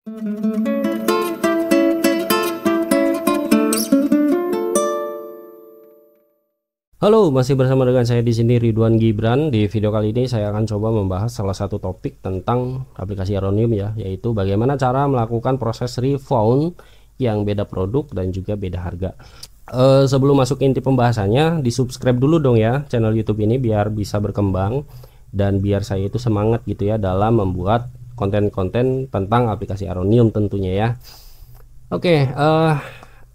Halo, masih bersama dengan saya di sini Ridwan Gibran. Di video kali ini saya akan coba membahas salah satu topik tentang aplikasi Aronium ya, yaitu bagaimana cara melakukan proses refound yang beda produk dan juga beda harga. Sebelum masuk inti pembahasannya, di subscribe dulu dong ya channel YouTube ini biar bisa berkembang dan biar saya itu semangat gitu ya dalam membuat konten-konten tentang aplikasi Aronium tentunya ya. Oke,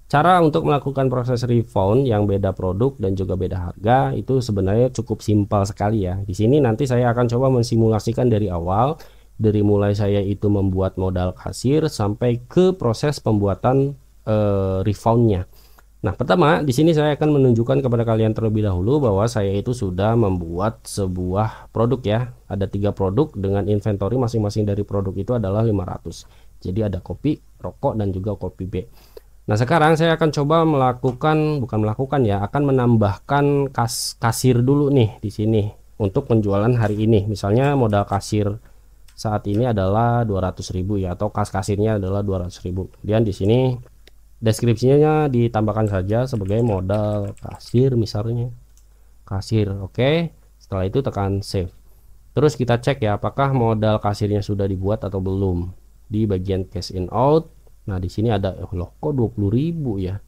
cara untuk melakukan proses refound yang beda produk dan juga beda harga itu sebenarnya cukup simpel sekali ya. Di sini nanti saya akan coba mensimulasikan dari awal, dari mulai saya itu membuat modal kasir sampai ke proses pembuatan refoundnya. Nah, pertama di sini saya akan menunjukkan kepada kalian terlebih dahulu bahwa saya itu sudah membuat sebuah produk ya. Ada 3 produk dengan inventory masing-masing dari produk itu adalah 500. Jadi ada kopi, rokok dan juga kopi B. Nah, sekarang saya akan coba akan menambahkan kasir dulu nih di sini untuk penjualan hari ini. Misalnya modal kasir saat ini adalah 200.000 ya, atau kasirnya adalah 200.000. Kemudian di sini deskripsinya ditambahkan saja sebagai modal kasir, misalnya kasir. Oke. Setelah itu tekan save. Terus kita cek ya apakah modal kasirnya sudah dibuat atau belum. Di bagian cash in out. Nah, di sini ada loh kok 20.000 ya.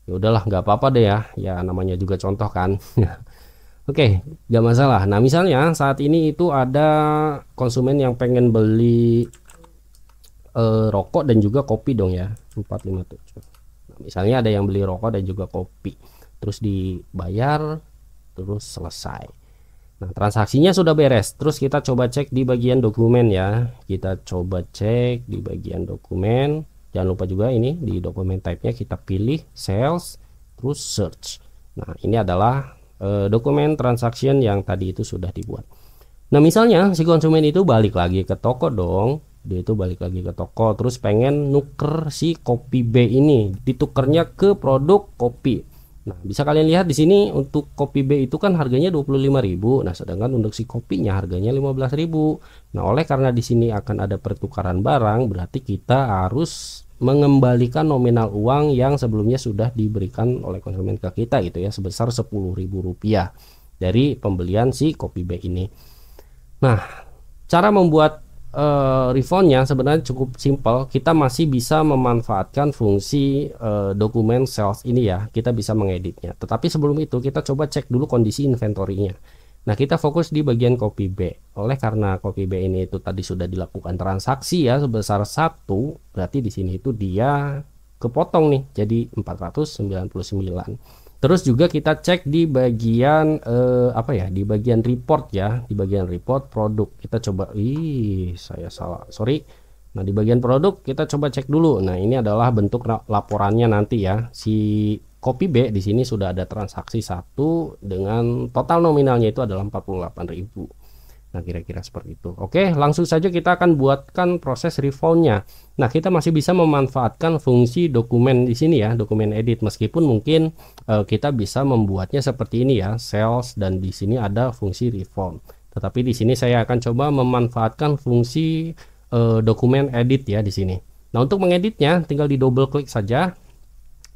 Ya udahlah, nggak apa-apa deh ya. Ya namanya juga contoh kan. Oke, nggak masalah. Nah, misalnya saat ini itu ada konsumen yang pengen beli rokok dan juga kopi dong ya. 457. Nah, misalnya ada yang beli rokok dan juga kopi. Terus dibayar, terus selesai. Nah, transaksinya sudah beres. Terus kita coba cek di bagian dokumen ya. Kita coba cek di bagian dokumen. Jangan lupa juga ini di dokumen type-nya kita pilih sales terus search. Nah, ini adalah dokumen transaction yang tadi itu sudah dibuat. Nah, misalnya si konsumen itu balik lagi ke toko dong. Dia itu balik lagi ke toko terus pengen nuker si kopi B ini, ditukernya ke produk kopi. Nah, bisa kalian lihat di sini untuk kopi B itu kan harganya 25.000. Nah, sedangkan untuk si kopinya harganya 15.000. Nah, oleh karena di sini akan ada pertukaran barang, berarti kita harus mengembalikan nominal uang yang sebelumnya sudah diberikan oleh konsumen ke kita gitu ya, sebesar Rp10.000 dari pembelian si kopi B ini. Nah, cara membuat refundnya sebenarnya cukup simpel. Kita masih bisa memanfaatkan fungsi dokumen sales ini ya. Kita bisa mengeditnya. Tetapi sebelum itu kita coba cek dulu kondisi inventory-nya. Nah, kita fokus di bagian kopi B. Oleh karena kopi B ini itu tadi sudah dilakukan transaksi ya sebesar 1, berarti di sini itu dia kepotong nih jadi 499. Terus juga kita cek di bagian di bagian report ya, di bagian report produk. Kita coba saya salah. Sorry. Nah, di bagian produk kita coba cek dulu. Nah, ini adalah bentuk laporannya nanti ya. Si kopi B di sini sudah ada transaksi 1 dengan total nominalnya itu adalah 48.000. Nah, kira-kira seperti itu. Oke, langsung saja kita akan buatkan proses refoundnya. Nah, kita masih bisa memanfaatkan fungsi dokumen di sini ya, dokumen edit. Meskipun mungkin kita bisa membuatnya seperti ini ya, sales, dan di sini ada fungsi refound. Tetapi di sini saya akan coba memanfaatkan fungsi dokumen edit ya di sini. Nah, untuk mengeditnya tinggal di double klik saja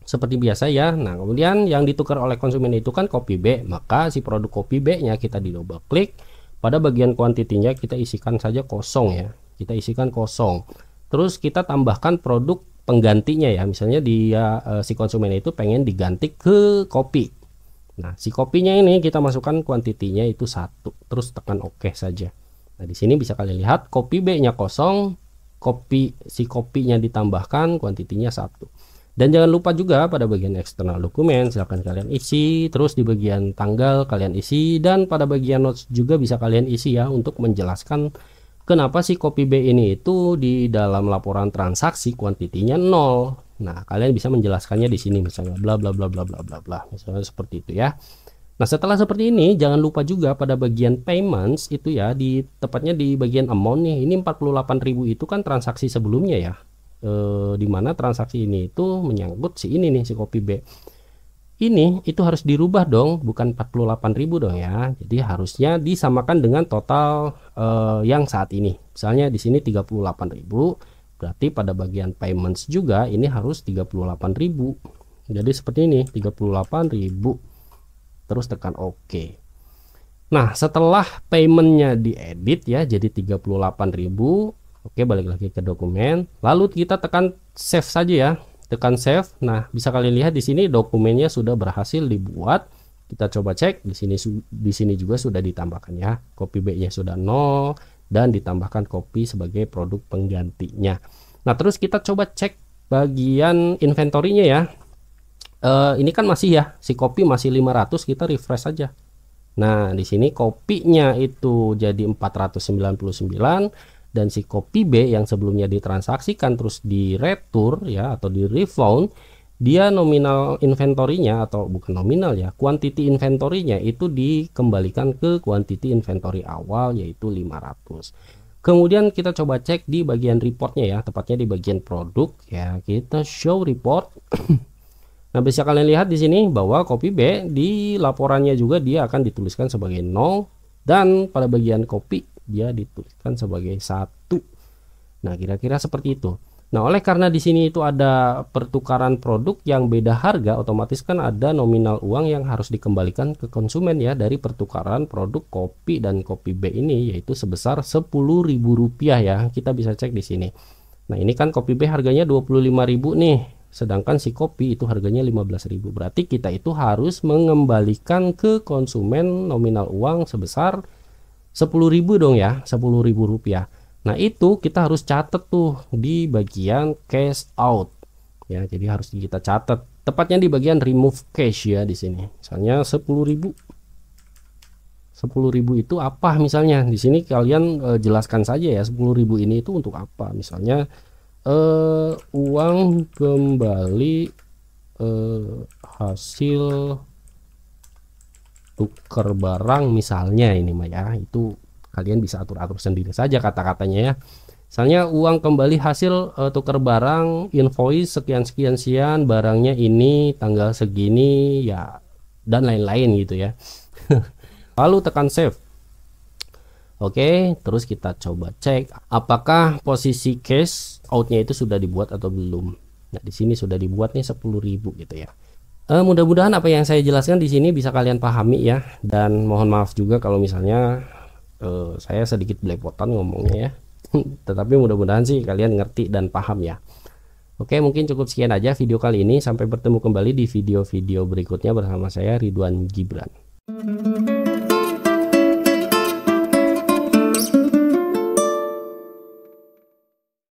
seperti biasa ya. Nah, kemudian yang ditukar oleh konsumen itu kan kopi B, maka si produk kopi B-nya kita di double klik. Pada bagian kuantitinya kita isikan saja kosong ya. Kita isikan kosong. Terus kita tambahkan produk penggantinya ya. Misalnya dia si konsumen itu pengen diganti ke kopi. Nah, si kopinya ini kita masukkan kuantitinya itu 1. Terus tekan OK saja. Nah, di sini bisa kalian lihat kopi B-nya kosong, si kopinya ditambahkan, kuantitinya 1. Dan jangan lupa juga pada bagian eksternal dokumen silahkan kalian isi, terus di bagian tanggal kalian isi, dan pada bagian notes juga bisa kalian isi ya untuk menjelaskan kenapa si kopi B ini itu di dalam laporan transaksi kuantitinya 0. Nah, kalian bisa menjelaskannya di sini misalnya bla bla bla bla bla bla bla, misalnya seperti itu ya. Nah, setelah seperti ini jangan lupa juga pada bagian payments itu ya, tepatnya di bagian amount nih, ini 48.000 itu kan transaksi sebelumnya ya. Dimana transaksi ini itu menyangkut si ini nih, si kopi B ini itu harus dirubah dong, bukan 48.000 dong ya. Jadi harusnya disamakan dengan total yang saat ini. Misalnya di sini 38.000, Berarti pada bagian payments juga ini harus 38.000. Jadi seperti ini 38.000. Terus tekan OK. Nah, setelah paymentnya diedit ya jadi 38.000. Oke, balik lagi ke dokumen. Lalu kita tekan save saja ya. Tekan save. Nah, bisa kalian lihat di sini dokumennya sudah berhasil dibuat. Kita coba cek di sini juga sudah ditambahkan ya. Copy B-nya sudah 0 dan ditambahkan copy sebagai produk penggantinya. Nah, terus kita coba cek bagian inventory-nya ya. Ini kan masih ya, si copy masih 500, kita refresh saja. Nah, di sini kopinya itu jadi 499 dan si copy B yang sebelumnya ditransaksikan terus di retur ya atau di refound, dia nominal inventory-nya atau bukan nominal ya, quantity inventory-nya itu dikembalikan ke quantity inventory awal yaitu 500. Kemudian kita coba cek di bagian reportnya ya, tepatnya di bagian produk ya, kita show report. Nah, bisa kalian lihat di sini bahwa copy B di laporannya juga dia akan dituliskan sebagai 0 dan pada bagian copy dia dituliskan sebagai 1. Nah, kira-kira seperti itu. Nah, oleh karena di sini itu ada pertukaran produk yang beda harga, otomatis kan ada nominal uang yang harus dikembalikan ke konsumen ya dari pertukaran produk copy dan copy B ini yaitu sebesar Rp10.000 ya. Kita bisa cek di sini. Nah, ini kan copy B harganya 25.000 nih. Sedangkan si kopi itu harganya 15.000. Berarti kita itu harus mengembalikan ke konsumen nominal uang sebesar 10.000 dong ya, Rp10.000. Nah, itu kita harus catat tuh di bagian cash out. Ya, jadi harus kita catat tepatnya di bagian remove cash ya di sini. Misalnya 10.000. 10.000 itu apa misalnya? Di sini kalian jelaskan saja ya 10.000 ini itu untuk apa. Misalnya uang kembali hasil tukar barang misalnya ini mah ya, itu kalian bisa atur-atur sendiri saja kata-katanya ya. Misalnya uang kembali hasil tukar barang invoice sekian barangnya ini tanggal segini ya dan lain-lain gitu ya. Lalu tekan save. Oke, terus kita coba cek apakah posisi cash outnya itu sudah dibuat atau belum. Nah, di sini sudah dibuat nih 10.000 gitu ya. Mudah-mudahan apa yang saya jelaskan di sini bisa kalian pahami ya, dan mohon maaf juga kalau misalnya saya sedikit belepotan ngomongnya ya. Tetapi mudah-mudahan sih kalian ngerti dan paham ya. Oke, mungkin cukup sekian aja video kali ini. Sampai bertemu kembali di video-video berikutnya bersama saya Ridwan Gibran.